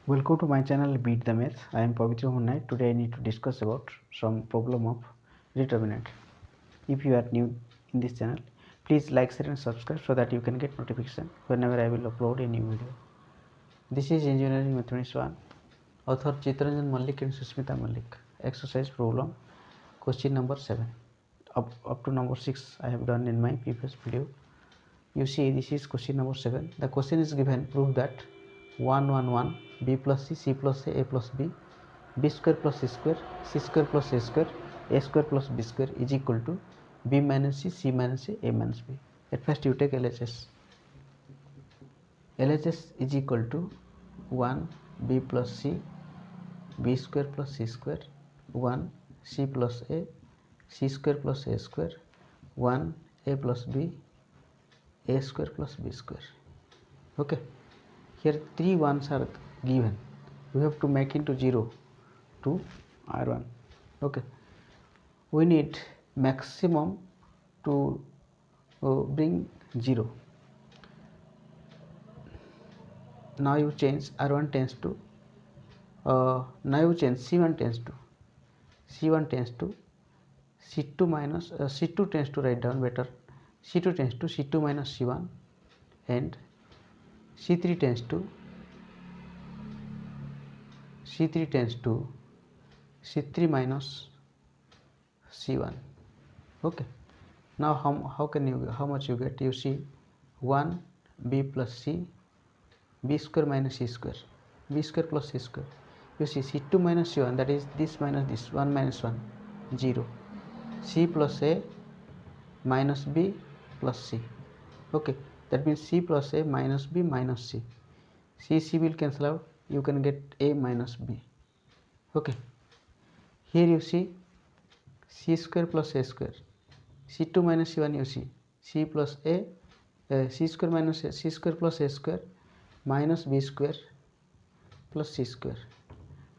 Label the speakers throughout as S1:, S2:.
S1: Welcome to my channel Beat the Math. I am Pavitra Hunnai. Today I need to discuss about some problem of determinant. If you are new in this channel, please like, share and subscribe so that you can get notification whenever I will upload a new video. This is Engineering Mathematics 1. Author Chitranjan Malik and Susmita Malik. Exercise problem question number 7. Up to number 6 I have done in my previous video. You see, this is question number 7. The question is given, prove that 1 1 1 b plus c plus a plus b square plus c square plus a square plus b square is equal to b minus c minus a minus b. At first you take LHS. LHS is equal to 1 b plus c b square plus c square 1 c plus a c square plus a square 1 a plus b a square plus b square. Okay, here 3 ones are given. We have to make into 0 to r1. Okay, we need maximum to bring 0. Now you change r1 tends to now you change c1 tends to c2 minus c2 tends to write down better. C2 tends to c2 minus c1 and c3 tends to c3 minus c1. Okay, now how much you get? You see 1 b plus c b square minus c square b square plus c square. You see c2 minus c1, that is this minus this, 1 minus 1 0, c plus a minus b plus c. Okay, that means c plus a minus b minus c will cancel out, you can get a minus b. Okay, here you see c square plus a square, c2 minus c1, you see c plus a c square minus a, c square plus a square minus b square plus c square.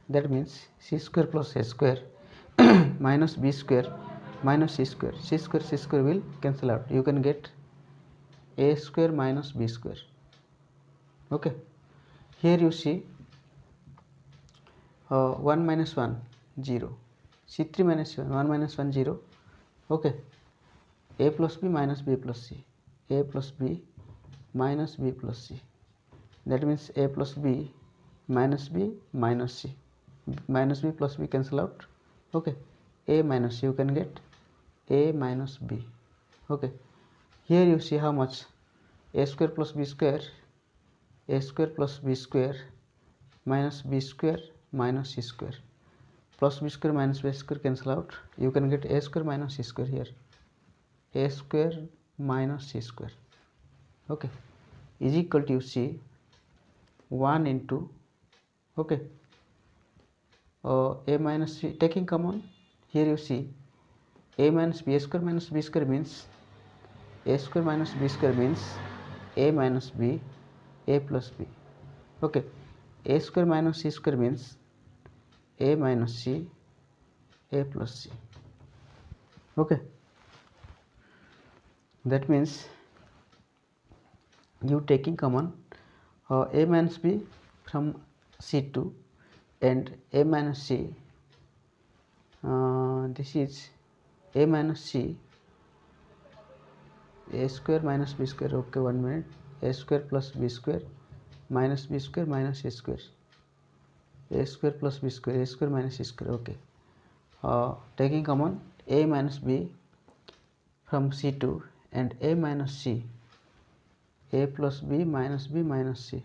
S1: That means c square plus a square minus b square minus c square will cancel out, you can get a square minus b square. Okay, here you see 1 minus 1 0, c3 minus c1 1 minus 1 0. Okay, a plus b minus b plus c, a plus b minus b plus c. That means a plus b minus b minus c, minus b plus b cancel out. Okay, a minus c, you can get a minus b. Okay, here you see how much, a square plus b square, a square plus b square minus b square minus c square, plus b square minus b square cancel out, you can get a square minus c square here, a square minus c square. Okay, is equal to, you see 1 into, okay, a minus c, taking common, here you see a minus b, a square minus b square means a square minus b square means a minus b a plus b. Okay, a square minus c square means a minus c a plus c. Okay, that means you taking common a minus b from c2 and a minus c, this is a minus c, a square minus b square. Okay, 1 minute, a square plus b square minus b square minus a square, a square plus b square, a square minus c square. Okay, taking common a minus b from c2 and a minus c, a plus b minus c.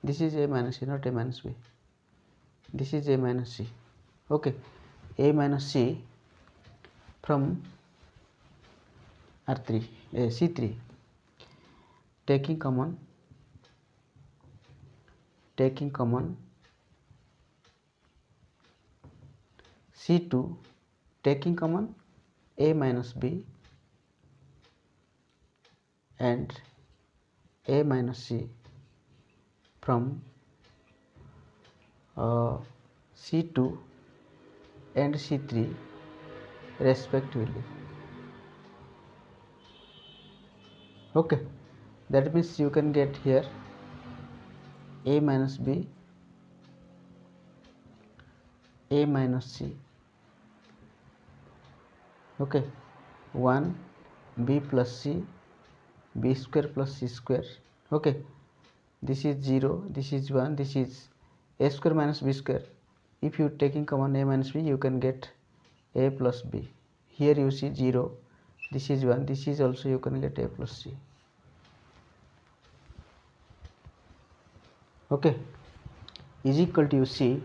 S1: This is a minus c, not a minus b, this is a minus c. Okay, a minus c from r3 c3, taking common c2, taking common a minus b and a minus c from c2 and c3 respectively. Okay, that means you can get here a minus b a minus c. Okay, 1 b plus c, b square plus c square. Okay, this is 0, this is 1, this is a square minus b square. If you taking common a minus b, you can get a plus b. Here you see 0, this is 1, this is also you can get a plus c. Okay, is equal to, you see,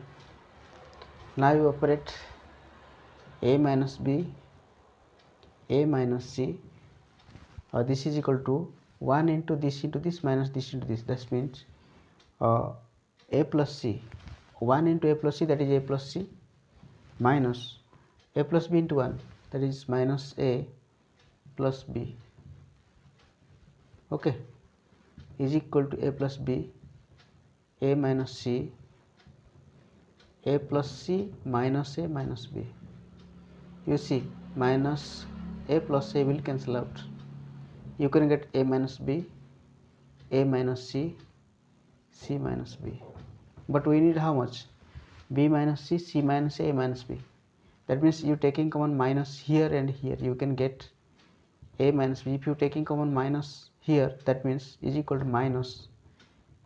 S1: now you operate a minus b, a minus c, this is equal to 1 into this minus this into this. That means a plus c, 1 into a plus c, that is a plus c, minus a plus b into 1, that is minus a plus b. Okay, is equal to a plus b, a minus c, a plus c minus a minus b. You see, minus a plus a will cancel out. You can get a minus b, a minus c, c minus b. But we need how much? B minus c, c minus a minus b. That means you taking common minus here and here, you can get a minus b. If you taking common minus here, that means is equal to minus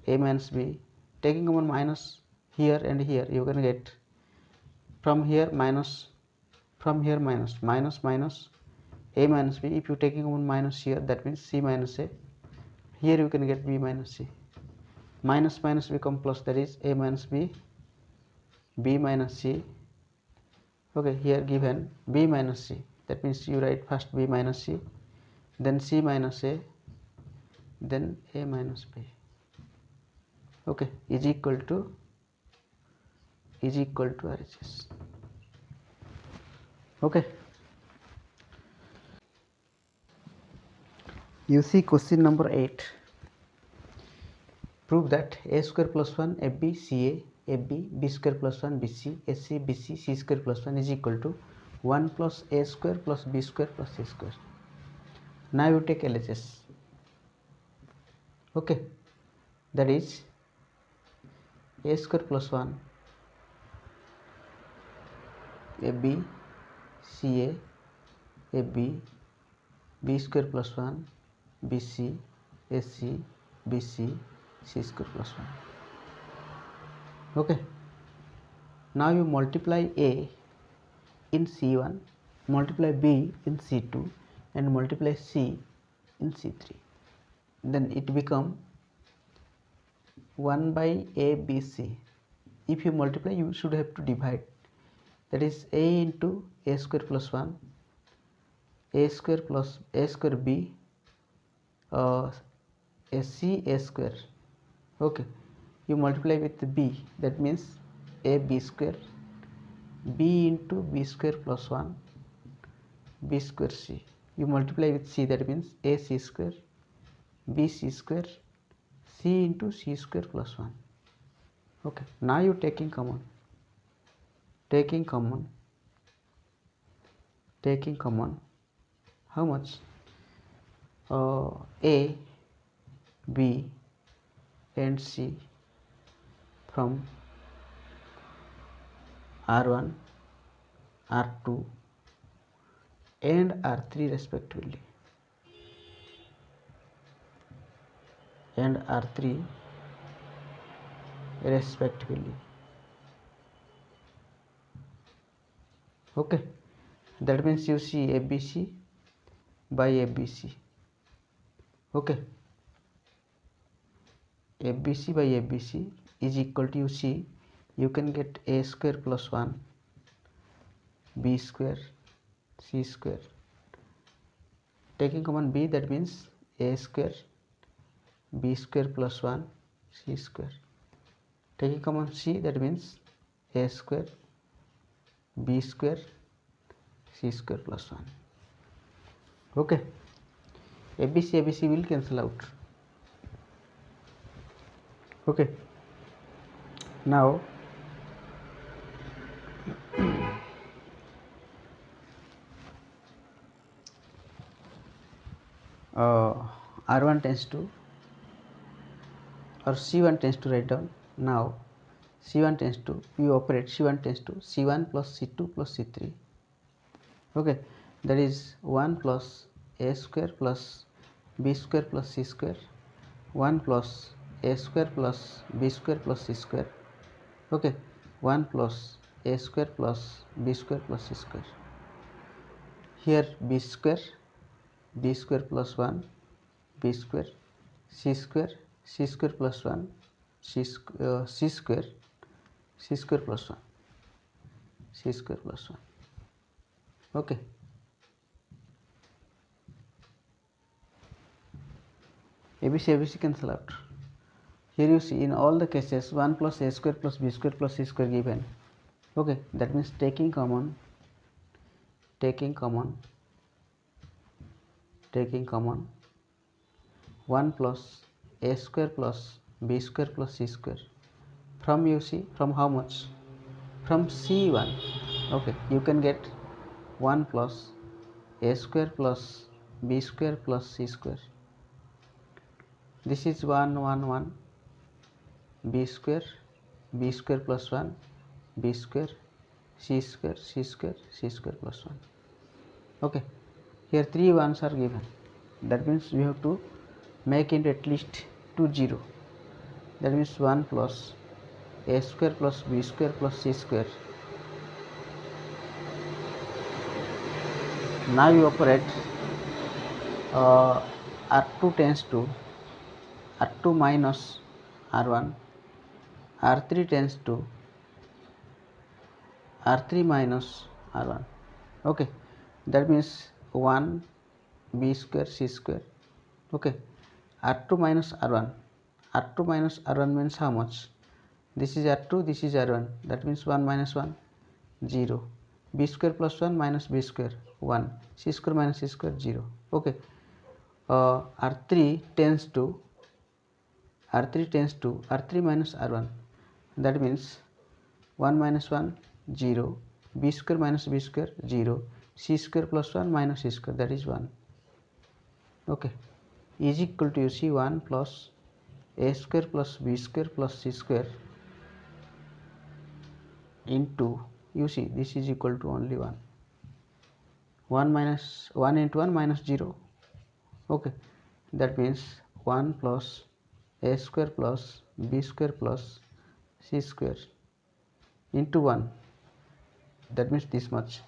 S1: a minus b. Taking common minus here and here, you can get from here minus, from here minus, minus minus a minus b. If you taking common minus here, that means c minus a. Here you can get b minus c. Minus minus become plus, that is a minus b, b minus c. Okay, here given b minus c, that means you write first b minus c, then c minus a, then a minus b. Okay, is equal to RHS. Okay, you see question number 8. Prove that a square plus 1 ab ca ab b square plus 1 bc ac bc c square plus 1 is equal to 1 plus a square plus b square plus c square. Now you take LHS. Okay, that is a square plus 1 ab ca ab b square plus 1 bc ac bc c square plus 1. Okay, now you multiply a in c1, multiply b in c2, and multiply c in c3. Then it become 1 by a b c. If you multiply, you should have to divide. That is a into a square plus 1, a square plus a square b, a c a square. Okay, you multiply with b, that means a b square, b into b square plus 1, b square c. You multiply with c, that means a c square, b c square, c into c square plus 1. Okay, now you taking common, how much? A, B and C from R1, R2 and R3 respectively, Okay, that means you see ABC by ABC. Okay, ABC by ABC is equal to, you see, you can get a square plus 1 b square c square. Taking common b, that means a square b square plus 1 c square. Taking common c, that means a square b square c square plus 1. Okay, ABC will cancel out. Okay, now R1 tends to, or C1 tends to write down. Now C1 tends to, you operate C1 tends to C1 plus C2 plus C3. Okay, that is 1 plus a square plus b square plus c square, 1 plus a square plus b square plus c square. Okay, 1 plus a square plus b square plus c square. Here b square plus 1, b square, c square plus 1, c square plus 1, c square plus 1. Okay. ABC cancel out. Here you see in all the cases 1 plus a square plus b square plus c square given. Okay, that means taking common 1 plus a square plus b square plus c square. From you see, from how much? From C1. Okay, you can get 1 plus a square plus b square plus c square. This is 1 1 1, b square plus 1, b square, c square plus 1. Okay, here 3 ones are given. That means we have to make it at least 2 0. That means 1 plus a square plus b square plus c square. Now you operate R2 tends to R2 minus R1, R3 tends to R3 minus R1. Okay, that means 1 b square c square. Okay, R2 minus R1. R2 minus R1 means how much? This is R2, this is R1. That means 1 minus 1, 0. B square plus 1 minus b square, 1. C square minus c square, 0. Okay, R3 tends to R3 minus R1. That means 1 minus 1, 0. B square minus b square, 0. C square plus 1 minus c square, that is 1. Okay, is equal to, you see, 1 plus a square plus b square plus c square into, you see, this is equal to only 1. 1 minus 1 into 1 minus 0. Okay, that means 1 plus a square plus b square plus c square into 1, that means this much,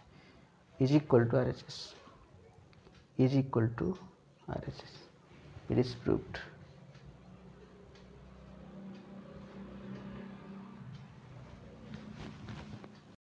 S1: is equal to RHS. It is proved.